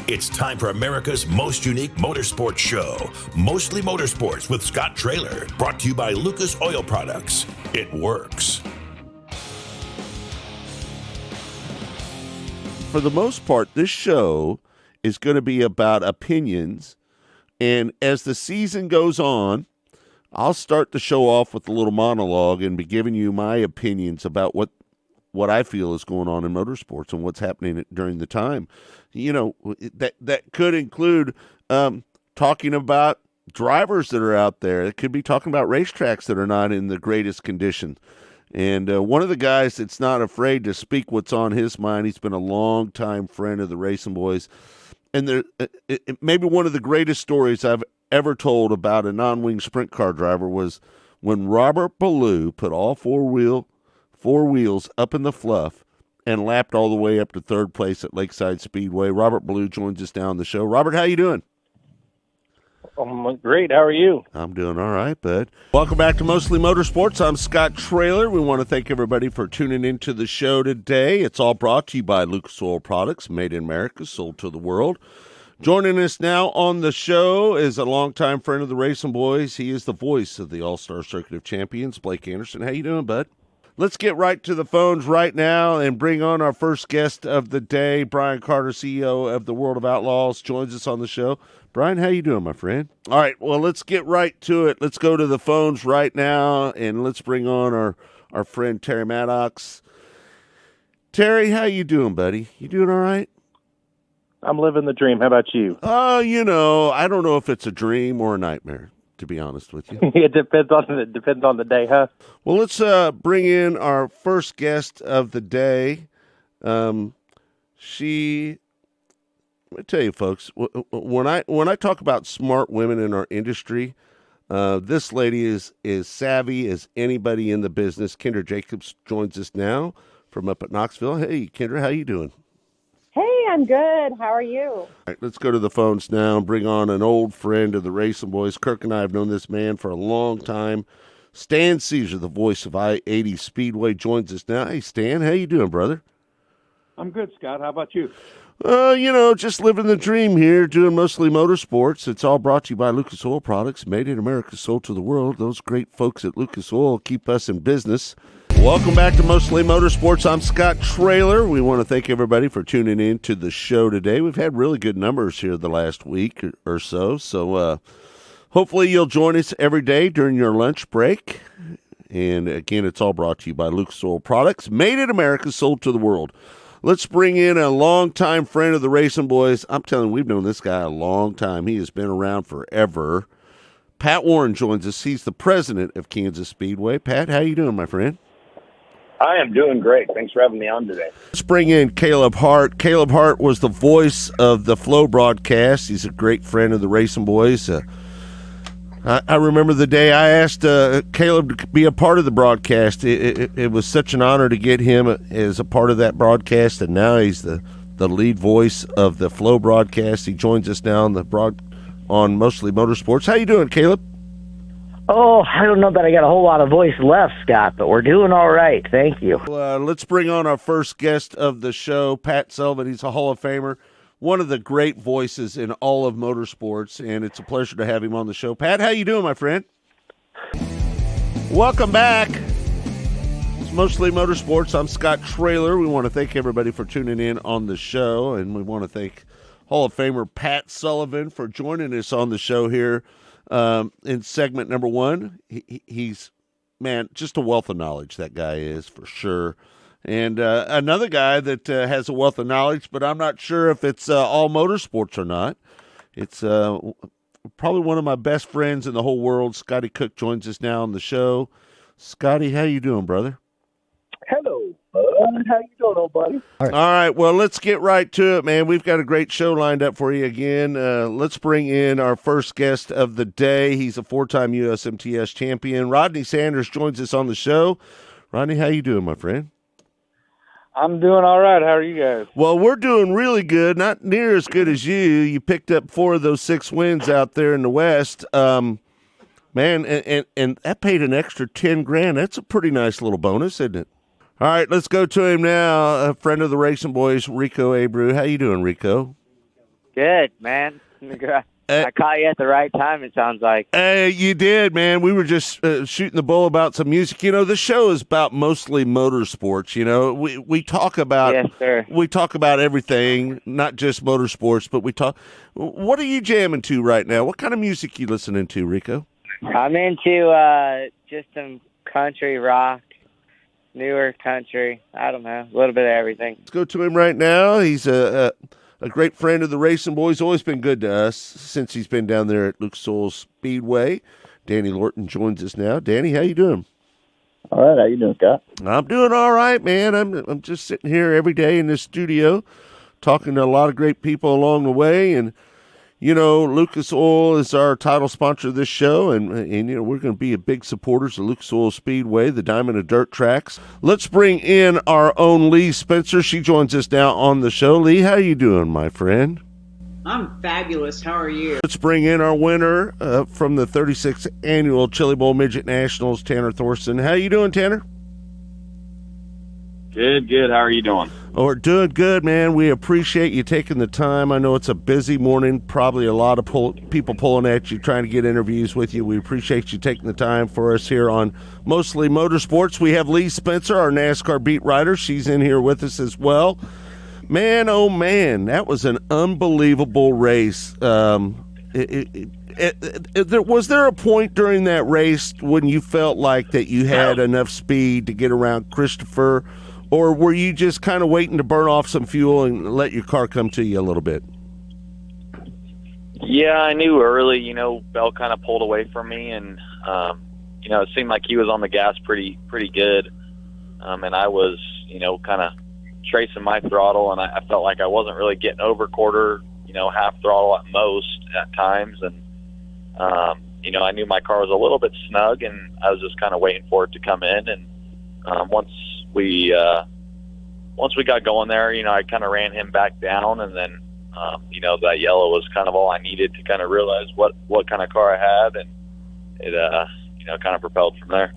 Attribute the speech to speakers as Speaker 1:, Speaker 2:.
Speaker 1: It's time for America's most unique motorsports show, Mostly Motorsports with Scott Traylor, brought to you by Lucas Oil Products. It works.
Speaker 2: For the most part, this show is going to be about opinions, and as the season goes on, I'll start the show off with a little monologue and be giving you my opinions about what I feel is going on in motorsports and what's happening during the time. You know, that could include talking about drivers that are out there. It could be talking about racetracks that are not in the greatest condition. And one of the guys that's not afraid to speak what's on his mind, he's been a long-time friend of the RacinBoys. And maybe one of the greatest stories I've ever told about a non-wing sprint car driver was when Robert Ballou put all four wheels up in the fluff and lapped all the way up to third place at Lakeside Speedway. Robert Ballou joins us now on the show. Robert, how you doing?
Speaker 3: I'm great. How are you?
Speaker 2: I'm doing all right, bud. Welcome back to Mostly Motorsports. I'm Scott Traylor. We want to thank everybody for tuning into the show today. It's all brought to you by Lucas Oil Products, made in America, sold to the world. Joining us now on the show is a longtime friend of the RacinBoys. He is the voice of the All-Star Circuit of Champions, Blake Anderson. How you doing, bud? Let's get right to the phones right now and bring on our first guest of the day. Brian Carter, CEO of the World of Outlaws, joins us on the show. Brian, how you doing, my friend? All right, well, let's get right to it. Let's go to the phones right now, and let's bring on our friend Terry Maddox. Terry, how you doing, buddy? You doing all right?
Speaker 3: I'm living the dream. How about you?
Speaker 2: I don't know if it's a dream or a nightmare, to be honest with you.
Speaker 3: It depends on the day, huh?
Speaker 2: Well, let's bring in our first guest of the day. Let me tell you, folks, when I talk about smart women in our industry, this lady is savvy as anybody in the business. Kendra Jacobs joins us now from up at Knoxville. Hey, Kendra, how you doing?
Speaker 4: Hey, I'm good. How are you?
Speaker 2: All right, let's go to the phones now and bring on an old friend of the RacinBoys. Kirk and I have known this man for a long time. Stan Caesar, the voice of I-80 Speedway, joins us now. Hey, Stan, how you doing, brother?
Speaker 5: I'm good, Scott. How about you?
Speaker 2: Just living the dream here, doing Mostly Motorsports. It's all brought to you by Lucas Oil Products, made in America, sold to the world. Those great folks at Lucas Oil keep us in business. Welcome back to Mostly Motorsports. I'm Scott Traylor. We want to thank everybody for tuning in to the show today. We've had really good numbers here the last week or so. So hopefully you'll join us every day during your lunch break. And again, it's all brought to you by Lucas Oil Products, made in America, sold to the world. Let's bring in a longtime friend of the RacinBoys. I'm telling you, we've known this guy a long time. He has been around forever. Pat Warren joins us. He's the president of Kansas Speedway. Pat, how you doing, my friend?
Speaker 6: I am doing great. Thanks for having me on today.
Speaker 2: Let's bring in Caleb Hart. Caleb Hart was the voice of the Flow broadcast. He's a great friend of the RacinBoys. I remember the day I asked Caleb to be a part of the broadcast. It was such an honor to get him as a part of that broadcast, and now he's the lead voice of the Flow broadcast. He joins us now on Mostly Motorsports. How you doing, Caleb?
Speaker 7: Oh, I don't know that I got a whole lot of voice left, Scott, but we're doing all right. Thank you.
Speaker 2: Let's bring on our first guest of the show, Pat Sullivan. He's a Hall of Famer, one of the great voices in all of motorsports, and it's a pleasure to have him on the show. Pat, how you doing, my friend? Welcome back. It's Mostly Motorsports. I'm Scott Traylor. We want to thank everybody for tuning in on the show, and we want to thank Hall of Famer Pat Sullivan for joining us on the show here. In segment number one, he's, man, just a wealth of knowledge, that guy is, for sure. And another guy that has a wealth of knowledge, but I'm not sure if it's all motorsports or not. It's probably one of my best friends in the whole world. Scotty Cook joins us now on the show. Scotty, how you doing, brother?
Speaker 5: Hello, bud. How you doing, old buddy?
Speaker 2: All right, well, let's get right to it, man. We've got a great show lined up for you again. Let's bring in our first guest of the day. He's a four-time USMTS champion. Rodney Sanders joins us on the show. Rodney, how you doing, my friend?
Speaker 3: I'm doing all right. How are you guys?
Speaker 2: Well, we're doing really good, not near as good as you. You picked up 4 of those 6 wins out there in the West. Man, and that paid an extra $10,000. That's a pretty nice little bonus, isn't it? All right, let's go to him now. A friend of the RacinBoys, Rico Abreu. How you doing, Rico?
Speaker 8: Good, man. I caught you at the right time, it sounds like.
Speaker 2: You did, man. We were just shooting the bull about some music. You know, the show is about mostly motorsports. You know, we talk about
Speaker 8: Yes, sir.
Speaker 2: we talk about everything, not just motorsports, but we talk. What are you jamming to right now? What kind of music you listening to, Rico?
Speaker 8: I'm into just some country rock, newer country. I don't know, a little bit of everything.
Speaker 2: Let's go to him right now. He's a great friend of the RacinBoys. Always been good to us since he's been down there at Lucas Oil Speedway. Danny Lorton joins us now. Danny, how you doing?
Speaker 5: All right, how you doing, Scott?
Speaker 2: I'm doing all right, man. I'm just sitting here every day in this studio talking to a lot of great people along the way. And, you know, Lucas Oil is our title sponsor of this show, and you know, we're going to be a big supporters of Lucas Oil Speedway, the Diamond of Dirt tracks. Let's bring in our own Lee Spencer. She joins us now on the show. Lee, how you doing, my friend?
Speaker 9: I'm fabulous. How are you?
Speaker 2: Let's bring in our winner from the 36th Annual Chili Bowl Midget Nationals, Tanner Thorson. How you doing, Tanner?
Speaker 6: Good. How are you doing?
Speaker 2: Oh, we're doing good, man. We appreciate you taking the time. I know it's a busy morning, probably a lot of people pulling at you, trying to get interviews with you. We appreciate you taking the time for us here on Mostly Motorsports. We have Lee Spencer, our NASCAR beat writer. She's in here with us as well. Man, oh man, that was an unbelievable race. Was there a point during that race when you felt like that you had enough speed to get around Christopher, or were you just kind of waiting to burn off some fuel and let your car come to you a little bit?
Speaker 10: Yeah, I knew early, Bell kind of pulled away from me, and, it seemed like he was on the gas pretty good. And I was, kind of tracing my throttle, and I felt like I wasn't really getting over quarter, half throttle at most at times. And, I knew my car was a little bit snug, and I was just kind of waiting for it to come in. And once we got going there, I kind of ran him back down, and then, that yellow was kind of all I needed to kind of realize what kind of car I had, and it, kind of propelled from there.